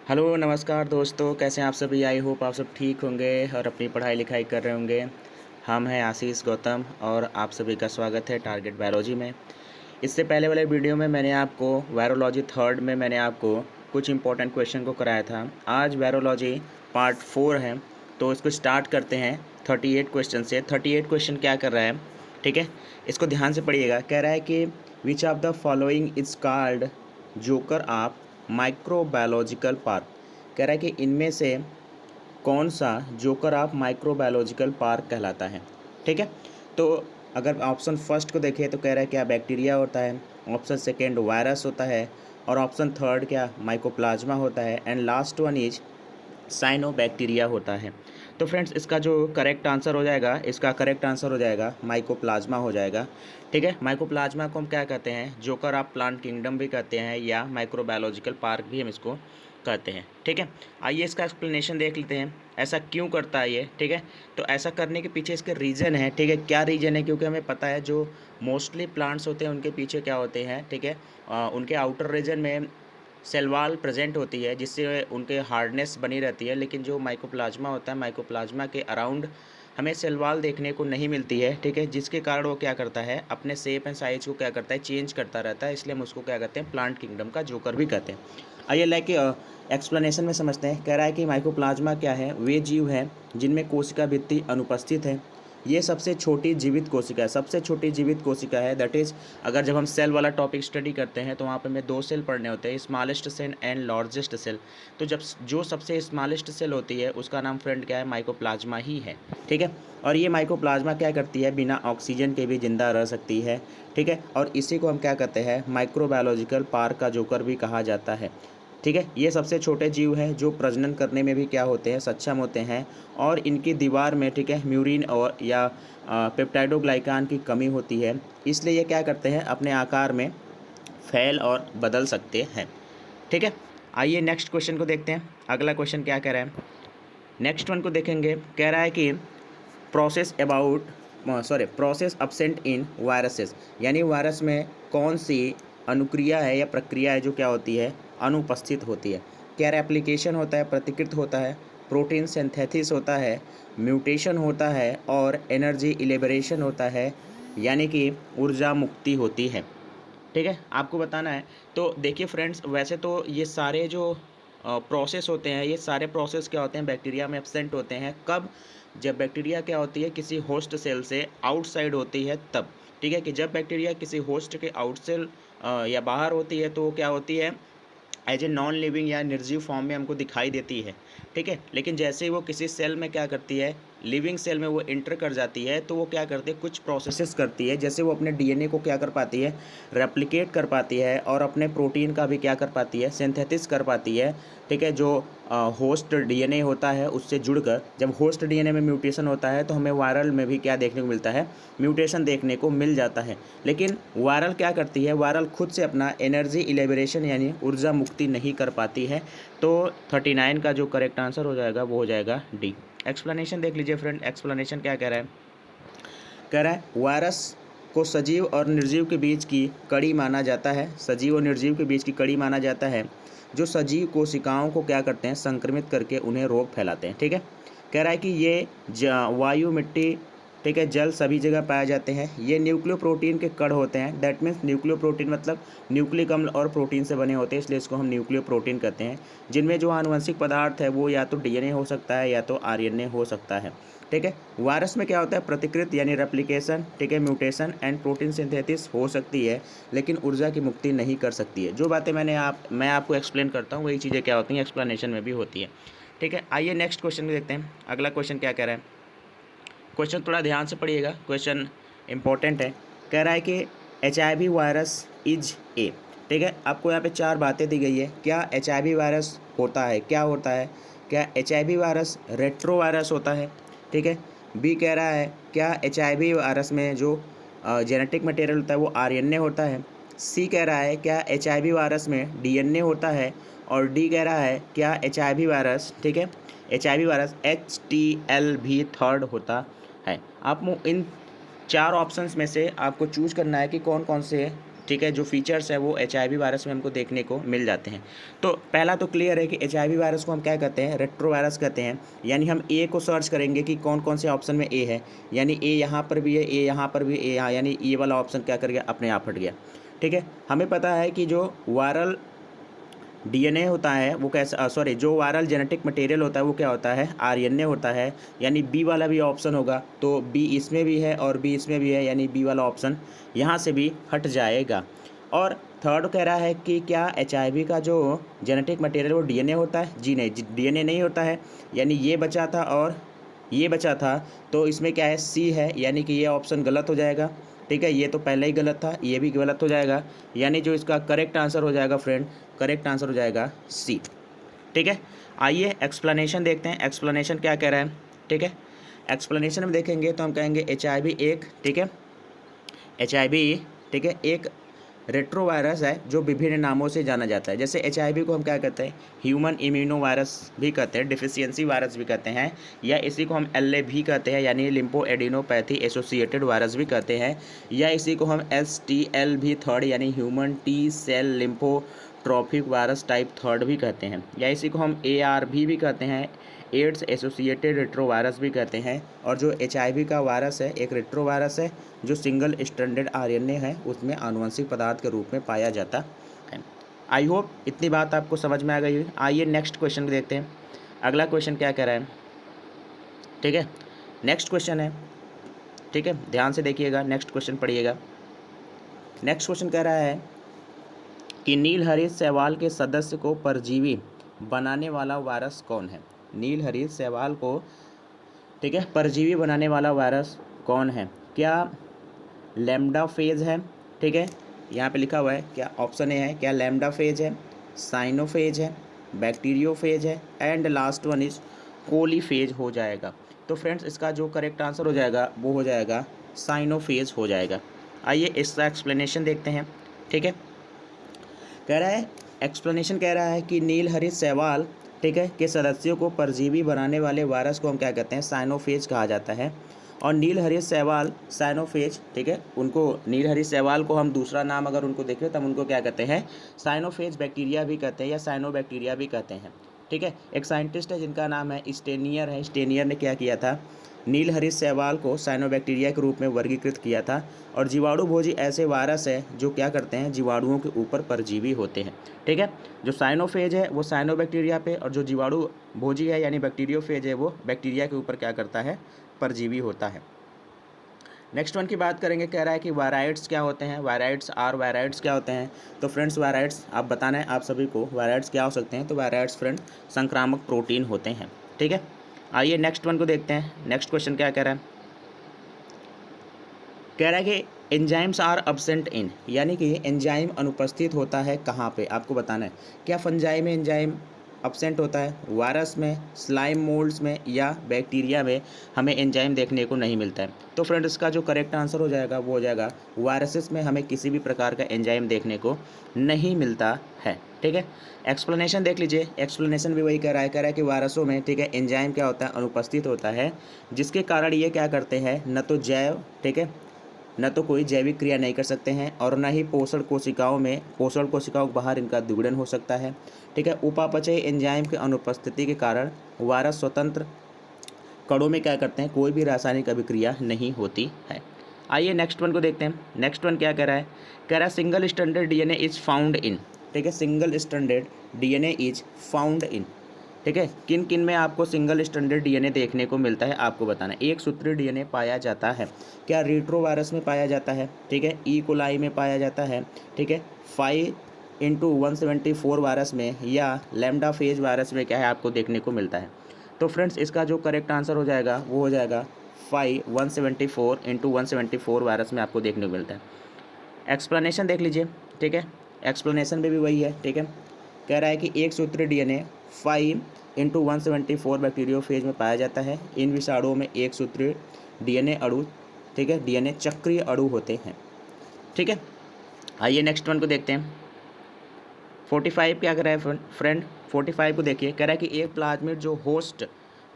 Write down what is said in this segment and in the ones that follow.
Hello नमस्कार दोस्तों, कैसे हैं आप सभी। आई होप आप सब ठीक होंगे और अपनी पढ़ाई लिखाई कर रहे होंगे। हम हैं आशीष गौतम और आप सभी का स्वागत है टारगेट बायोलॉजी में। इससे पहले वाले वीडियो में मैंने आपको वायरोलॉजी थर्ड में मैंने आपको कुछ इंपॉर्टेंट क्वेश्चन को कराया था। आज वायरोलॉजी पार्ट 4 है, तो इसको स्टार्ट करते हैं 38 क्वेश्चन से। 38 क्वेश्चन क्या कर रहा है, ठीक है, इसको ध्यान से पढ़िएगा। कह रहा है कि which of the following is called joker of microbiological park. कह रहा है कि इनमें से कौन सा जोकर ऑफ माइक्रोबायोलॉजिकल पार्क कहलाता है, ठीक है। तो अगर ऑप्शन फर्स्ट को देखें तो कह रहा है क्या बैक्टीरिया होता है, ऑप्शन सेकेंड वायरस होता है और ऑप्शन थर्ड क्या माइकोप्लाज्मा होता है and last one is cyanobacteria होता है। तो फ्रेंड्स इसका जो करेक्ट आंसर हो जाएगा, इसका करेक्ट आंसर हो जाएगा माइकोप्लाज्मा हो जाएगा, ठीक है। माइकोप्लाज्मा को हम क्या कहते हैं, जोकर ऑफ प्लांट किंगडम भी कहते हैं या माइक्रोबायोलॉजिकल पार्क भी हम इसको कहते हैं, ठीक है। आइए इसका एक्सप्लेनेशन देख लेते हैं, ऐसा क्यों करता है ये, ठीक है। तो ऐसा करने के पीछे इसके रीज़न है, ठीक है। क्या रीज़न है, क्योंकि हमें पता है जो मोस्टली प्लांट्स होते हैं उनके पीछे क्या होते हैं, ठीक है, उनके आउटर रीजन में सेल वॉल प्रेजेंट होती है जिससे उनके हार्डनेस बनी रहती है। लेकिन जो माइकोप्लाज्मा होता है, माइकोप्लाज्मा के अराउंड हमें सेल वॉल देखने को नहीं मिलती है, ठीक है, जिसके कारण वो क्या करता है, अपने शेप एंड साइज को क्या करता है, चेंज करता रहता है। इसलिए हम उसको क्या कहते हैं, प्लांट किंगडम का जोकर भी कहते हैं। आइए लाइक एक्सप्लेनेशन में समझते हैं। कह रहा है कि माइकोप्लाज्मा क्या है, वे जीव हैं जिनमें कोशिका भित्ति अनुपस्थित है। ये सबसे छोटी जीवित कोशिका है, सबसे छोटी जीवित कोशिका है। दैट इज़ अगर जब हम सेल वाला टॉपिक स्टडी करते हैं तो वहाँ पे हमें दो सेल पढ़ने होते हैं, smallest cell and largest cell. तो जब जो सबसे स्मॉलेस्ट सेल होती है उसका नाम फ्रेंड क्या है, माइकोप्लाज्मा ही है, ठीक है। और ये माइकोप्लाज्मा क्या करती है, बिना ऑक्सीजन के भी जिंदा रह सकती है, ठीक है। और इसी को हम क्या कहते हैं, माइक्रोबायोलॉजिकल पार्क का जोकर भी कहा जाता है, ठीक है। ये सबसे छोटे जीव हैं जो प्रजनन करने में भी क्या होते हैं, सक्षम होते हैं। और इनकी दीवार में, ठीक है, म्यूरिन और या पेप्टाइडोग्लाइकान की कमी होती है, इसलिए ये क्या करते हैं, अपने आकार में फैल और बदल सकते हैं, ठीक है। आइए नेक्स्ट क्वेश्चन को देखते हैं, अगला क्वेश्चन क्या कह रहा है। नेक्स्ट वन को देखेंगे। कह रहा है कि प्रोसेस अब्सेंट इन वायरसेस, यानी वायरस में कौन सी अनुक्रिया है या प्रक्रिया है जो क्या होती है, अनुपस्थित होती है। क्या रेप्लिकेशन होता है, प्रतिकृत होता है, प्रोटीन सिंथेसिस होता है, म्यूटेशन होता है और एनर्जी इलिबरेशन होता है, यानी कि ऊर्जा मुक्ति होती है, ठीक है, आपको बताना है। तो देखिए फ्रेंड्स, वैसे तो ये सारे जो प्रोसेस होते हैं, ये सारे प्रोसेस क्या होते हैं, बैक्टीरिया में एब्सेंट होते हैं। कब, जब बैक्टीरिया क्या होती है, किसी होस्ट सेल से आउटसाइड होती है तब, ठीक है। कि जब बैक्टीरिया किसी होस्ट के आउट सेल या बाहर होती है तो वो क्या होती है, एज ए नॉन लिविंग या निर्जीव फॉर्म में हमको दिखाई देती है, ठीक है। लेकिन जैसे ही वो किसी सेल में क्या करती है, लिविंग सेल में वो इंटर कर जाती है, तो वो क्या करती है, कुछ प्रोसेसेस करती है। जैसे वो अपने डीएनए को क्या कर पाती है, रेप्लिकेट कर पाती है और अपने प्रोटीन का भी क्या कर पाती है, सिंथेसिस कर पाती है, ठीक है। जो होस्ट डीएनए होता है उससे जुड़कर, जब होस्ट डीएनए में म्यूटेशन होता है तो हमें वायरल में भी क्या देखने को मिलता है, म्यूटेशन देखने को मिल जाता है। लेकिन वायरल क्या करती है, वायरल खुद से अपना एनर्जी इलिबरेशन यानी ऊर्जा मुक्ति नहीं कर पाती है। तो 39 का जो करेक्ट आंसर हो जाएगा वो हो जाएगा डी। एक्सप्लेनेशन देख लीजिए फ्रेंड, एक्सप्लेनेशन क्या कह रहा है। कह रहा है वायरस को सजीव और निर्जीव के बीच की कड़ी माना जाता है, सजीव और निर्जीव के बीच की कड़ी माना जाता है, जो सजीव कोशिकाओं को क्या करते हैं, संक्रमित करके उन्हें रोग फैलाते हैं, ठीक है। कह रहा है कि ये वायु, मिट्टी, ठीक है, जल सभी जगह पाए जाते हैं। ये न्यूक्लियोप्रोटीन के कण होते हैं। दैट मीन्स न्यूक्लियोप्रोटीन मतलब न्यूक्लिक अम्ल और प्रोटीन से बने होते हैं, इसलिए इसको हम न्यूक्लियोप्रोटीन कहते हैं। जिनमें जो आनुवंशिक पदार्थ है वो या तो डीएनए हो सकता है या तो आरएनए हो सकता है, ठीक है। वायरस में क्या होता है, प्रतिकृत यानी रेप्लिकेशन, ठीक है, म्यूटेशन एंड प्रोटीन सिंथेसिस हो सकती है, लेकिन ऊर्जा की मुक्ति नहीं कर सकती है। जो बातें मैं आपको एक्सप्लेन करता हूँ वही चीज़ें क्या होती हैं, एक्सप्लेनेशन में भी होती है, ठीक है। आइए नेक्स्ट क्वेश्चन में देखते हैं, अगला क्वेश्चन क्या कह रहा है। क्वेश्चन थोड़ा ध्यान से पढ़िएगा, क्वेश्चन इंपॉर्टेंट है। कह रहा है कि HIV वायरस इज ए, ठीक है। आपको यहाँ पे चार बातें दी गई है। क्या HIV वायरस होता है, क्या होता है, क्या HIV वायरस रेट्रो वायरस होता है, ठीक है। बी कह रहा है क्या HIV वायरस में जो जेनेटिक मटेरियल होता है वो RNA होता है। सी कह रहा है क्या HIV वायरस में DNA होता है। और डी कह रहा है क्या HIV वायरस, ठीक है, HIV वायरस HTL भी थर्ड होता है। आप इन चार ऑप्शंस में से आपको चूज करना है कि कौन कौन से ठीक है, जो फीचर्स है वो HIV वायरस में हमको देखने को मिल जाते हैं। तो पहला तो क्लियर है कि HIV वायरस को हम क्या कहते हैं, रेट्रोवायरस कहते हैं। यानी हम ए को सर्च करेंगे कि कौन कौन से ऑप्शन में ए है, यानी ए यहाँ पर भी है, ए यहाँ पर भी, ए यहाँ, यानी ये वाला ऑप्शन क्या कर गया, अपने आप हट गया। ठीक है, हमें पता है कि जो वायरल DNA होता है वो कैसा, सॉरी, जो वायरल जेनेटिक मटेरियल होता है वो क्या होता है, RNA होता है। यानी बी वाला भी ऑप्शन होगा, तो बी इसमें भी है और बी इसमें भी है, यानी बी वाला ऑप्शन यहाँ से भी हट जाएगा। और थर्ड कह रहा है कि क्या HIV का जो जेनेटिक मटेरियल वो DNA होता है, जी नहीं, DNA नहीं होता है, यानी ये बचा था और ये बचा था, तो इसमें क्या है, सी है, यानी कि ये ऑप्शन गलत हो जाएगा। ठीक है, ये तो पहले ही गलत था, ये भी गलत हो जाएगा, यानी जो इसका करेक्ट आंसर हो जाएगा फ्रेंड, करेक्ट आंसर हो जाएगा सी। ठीक है, आइए एक्सप्लेनेशन देखते हैं, एक्सप्लेनेशन क्या कह रहा है। ठीक है, एक्सप्लेनेशन में देखेंगे तो हम कहेंगे HIV एक, ठीक है, HIV, ठीक है, एक रेट्रोवायरस है जो विभिन्न नामों से जाना जाता है। जैसे HIV को हम क्या कहते हैं, ह्यूमन इम्यूनो वायरस भी कहते हैं, डिफिशियंसी वायरस भी कहते हैं, या इसी को हम LA भी कहते हैं, यानी लिम्फो एडिनोपैथी एसोसिएटेड वायरस भी कहते हैं, या इसी को हम STL भी थर्ड, यानी human T cell lymphotropic virus type third भी कहते हैं, या इसी को हम ARV भी कहते हैं, एड्स एसोसिएटेड रेट्रोवायरस भी कहते हैं। और जो HIV का वायरस है एक रेट्रोवायरस है जो सिंगल स्ट्रैंडेड RNA है, उसमें आनुवंशिक पदार्थ के रूप में पाया जाता है। आई होप इतनी बात आपको समझ में आ गई। आइए नेक्स्ट क्वेश्चन देखते हैं, अगला क्वेश्चन क्या कह रहा है। ठीक है, नेक्स्ट क्वेश्चन है, ठीक है, ध्यान से देखिएगा, नेक्स्ट क्वेश्चन पढ़िएगा। नेक्स्ट क्वेश्चन कह रहा है कि नीलहरित शैवाल के सदस्य को परजीवी बनाने वाला वायरस कौन है। नीलहरित शैवाल को, ठीक है, परजीवी बनाने वाला वायरस कौन है। क्या लैम्डा फेज है, ठीक है, यहाँ पे लिखा हुआ है, क्या ऑप्शन ए है, क्या लैम्डा फेज है, साइनोफेज है, बैक्टीरियोफेज है, एंड लास्ट वन इज कोलीफेज हो जाएगा। तो फ्रेंड्स इसका जो करेक्ट आंसर हो जाएगा वो हो जाएगा साइनोफेज हो जाएगा। आइए इसका एक्सप्लेनेशन देखते हैं। ठीक है, कह रहा है, एक्सप्लेनेशन कह रहा है कि नीलहरित शैवाल, ठीक है, के सदस्यों को परजीवी बनाने वाले वायरस को हम क्या कहते हैं, साइनोफेज कहा जाता है। और नीलहरित शैवाल साइनोफेज, ठीक है, उनको नीलहरित शैवाल को हम दूसरा नाम अगर उनको देखें तब उनको क्या कहते हैं, साइनोफेज बैक्टीरिया भी कहते हैं या साइनोबैक्टीरिया भी कहते हैं। ठीक है, एक साइंटिस्ट है जिनका नाम है स्टेनियर है, स्टेनियर ने क्या किया था, नीलहरित शैवाल को साइनोबैक्टीरिया के रूप में वर्गीकृत किया था। और जीवाणु भोजी ऐसे वायरस है जो क्या करते हैं, जीवाणुओं के ऊपर परजीवी होते हैं। ठीक है, जो साइनोफेज है वो साइनोबैक्टीरिया पे, और जो जीवाणु भोजी है यानी बैक्टीरियोफेज है वो बैक्टीरिया के ऊपर क्या करता है, परजीवी होता है। नेक्स्ट वन की बात करेंगे, कह रहा है कि वायराइड्स क्या होते हैं, वायराइड्स क्या होते हैं। तो फ्रेंड्स वायराइड्स आप बताना है आप सभी को, वायराइड्स क्या हो सकते हैं। तो वायराइड्स फ्रेंड संक्रामक प्रोटीन होते हैं। ठीक है, आइए नेक्स्ट वन को देखते हैं, नेक्स्ट क्वेश्चन क्या कह रहा है। कह रहा है कि एंजाइम्स आर अब्सेंट इन, यानी कि एंजाइम अनुपस्थित होता है कहाँ पे, आपको बताना है। क्या फंजाई में एंजाइम अब्सेंट होता है, वायरस में, स्लाइम मोल्ड्स में, या बैक्टीरिया में हमें एंजाइम देखने को नहीं मिलता है। तो फ्रेंड इसका जो करेक्ट आंसर हो जाएगा वो हो जाएगा वायरसेस में हमें किसी भी प्रकार का एंजाइम देखने को नहीं मिलता है। ठीक है, एक्सप्लेनेशन देख लीजिए, एक्सप्लेनेशन भी वही कह रहा है कि वायरसों में, ठीक है, एंजाइम क्या होता है, अनुपस्थित होता है, जिसके कारण ये क्या करते हैं, न तो जैव, ठीक है, न तो कोई जैविक क्रिया नहीं कर सकते हैं, और न ही पोषण कोशिकाओं के बाहर इनका द्विगुणन हो सकता है। ठीक है, उपापचय एंजाइम के अनुपस्थिति के कारण वायरस स्वतंत्र कणों में क्या करते हैं, कोई भी रासायनिक अभिक्रिया नहीं होती है। आइए नेक्स्ट वन को देखते हैं, नेक्स्ट वन क्या कह रहा है। कह रहा है single stranded DNA is found in, ठीक है, single stranded DNA is found in, ठीक है, किन किन में आपको सिंगल स्ट्रैंडेड DNA देखने को मिलता है आपको बताना है। एक सूत्री DNA पाया जाता है, क्या रेट्रोवायरस में पाया जाता है, ठीक है, ई कोलाई में पाया जाता है, ठीक है, 5x174 वायरस में, या लैम्डा फेज वायरस में क्या है आपको देखने को मिलता है। तो फ्रेंड्स इसका जो करेक्ट आंसर हो जाएगा वो हो जाएगा 5 174 वायरस में आपको देखने को मिलता है। एक्सप्लेनेशन देख लीजिए, ठीक है, एक्सप्लेनेशन में भी वही है। ठीक है, कह रहा है कि एक सूत्री DNA 5 × 174 बैक्टीरियोफेज में पाया जाता है। इन विषाणुओं में एक सूत्री DNA अणु, ठीक है, DNA चक्रीय अणु होते हैं। ठीक है, आइए नेक्स्ट वन को देखते हैं। 45 क्या कर रहा है फ्रेंड, 45 को देखिए, कह रहा है कि एक प्लाज्मिड जो होस्ट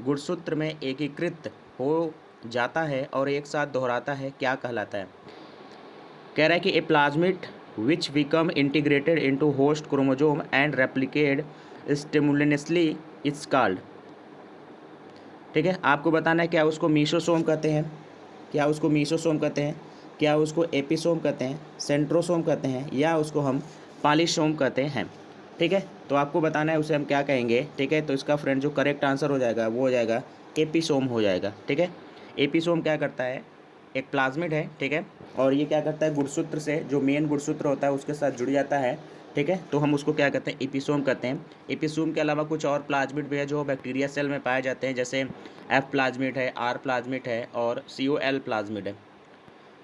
गुणसूत्र में एकीकृत हो जाता है और एक साथ दोहराता है क्या कहलाता है। कह रहा है कि a plasmid which become integrated into host chromosome and replicate simultaneously it's called. ठीक है, आपको बताना है क्या उसको मीसोसोम कहते हैं, क्या उसको मीसोसोम कहते हैं, क्या उसको एपिसोम कहते हैं, सेंट्रोसोम कहते हैं, या उसको हम पॉलीसोम कहते हैं। ठीक है, तो आपको बताना है उसे हम क्या कहेंगे। ठीक है, तो इसका फ्रेंड जो करेक्ट आंसर हो जाएगा वो हो जाएगा एपिसोम हो जाएगा। ठीक है, एपिसोम क्या करता है, एक प्लाज्मिड है। ठीक है, और ये क्या करता है, गुणसूत्र से जो मेन गुणसूत्र होता है उसके साथ जुड़ जाता है। ठीक है, तो हम उसको क्या कहते हैं, एपिसोम कहते हैं। एपिसोम के अलावा कुछ और प्लाज्मिड भी है जो बैक्टीरिया सेल में पाए जाते हैं, जैसे एफ प्लाज्मिड है, आर प्लाज्मिड है और COL प्लाज्मिड है।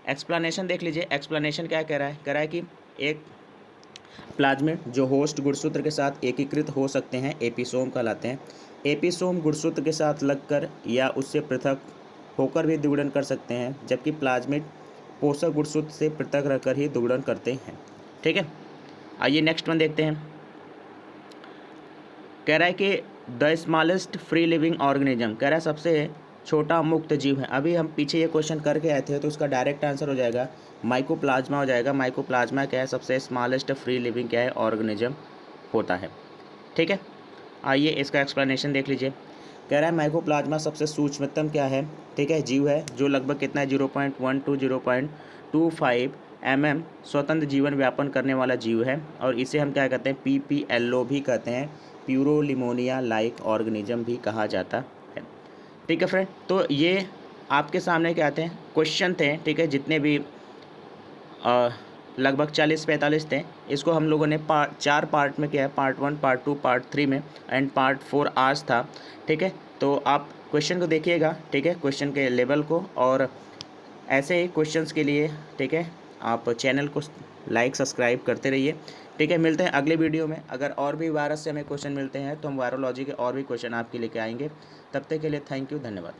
एक्सप्लेनेशन देख लीजिए, एक्सप्लेनेशन क्या कह रहा है, कह रहा है कि एक प्लाज्मिड जो होस्ट गुणसूत्र के साथ एकीकृत हो सकते हैं एपिसोम कहलाते हैं। एपिसोम गुणसूत्र के साथ लगकर या उससे पृथक होकर भी द्विगुणन कर सकते हैं, जबकि प्लाज्मिड पोषक गुणसूत्र से पृथक रहकर ही द्विगुणन करते हैं। ठीक है, आइए नेक्स्ट वन देखते हैं। कह रहा है कि the smallest free living organism, कह रहा है सबसे छोटा मुक्त जीव है। अभी हम पीछे ये क्वेश्चन करके आए थे, तो उसका डायरेक्ट आंसर हो जाएगा माइकोप्लाज्मा हो जाएगा। माइकोप्लाज्मा क्या है, सबसे स्मॉलेस्ट फ्री लिविंग क्या है, ऑर्गेनिज्म होता है। ठीक है, आइए इसका एक्सप्लेनेशन देख लीजिए। कह रहा है माइकोप्लाज्मा सबसे सूक्ष्मतम क्या है, ठीक है, जीव है, जो लगभग कितना है 0.1 to 0.25 mm स्वतंत्र जीवन व्यापन करने वाला जीव है। और इसे हम क्या कहते हैं, PPLO भी कहते हैं, प्यूरोलिमोनिया लाइक ऑर्गेनिज्म भी कहा जाता है। ठीक है फ्रेंड, तो ये आपके सामने क्या आते हैं क्वेश्चन थे। ठीक है, जितने भी लगभग 40-45 थे, इसको हम लोगों ने 4 पार्ट में किया है, पार्ट 1, पार्ट 2, पार्ट 3 में, एंड पार्ट 4 आज था। ठीक है, तो आप क्वेश्चन को देखिएगा। ठीक है, क्वेश्चन के लेवल को, और ऐसे ही क्वेश्चंस के लिए ठीक है आप चैनल को लाइक सब्सक्राइब करते रहिए। ठीक है, मिलते हैं अगले वीडियो में। अगर और भी वायरस से हमें क्वेश्चन मिलते हैं तो हम वायरोलॉजी के और भी क्वेश्चन आपके लेके आएंगे। तब तक के लिए थैंक यू, धन्यवाद।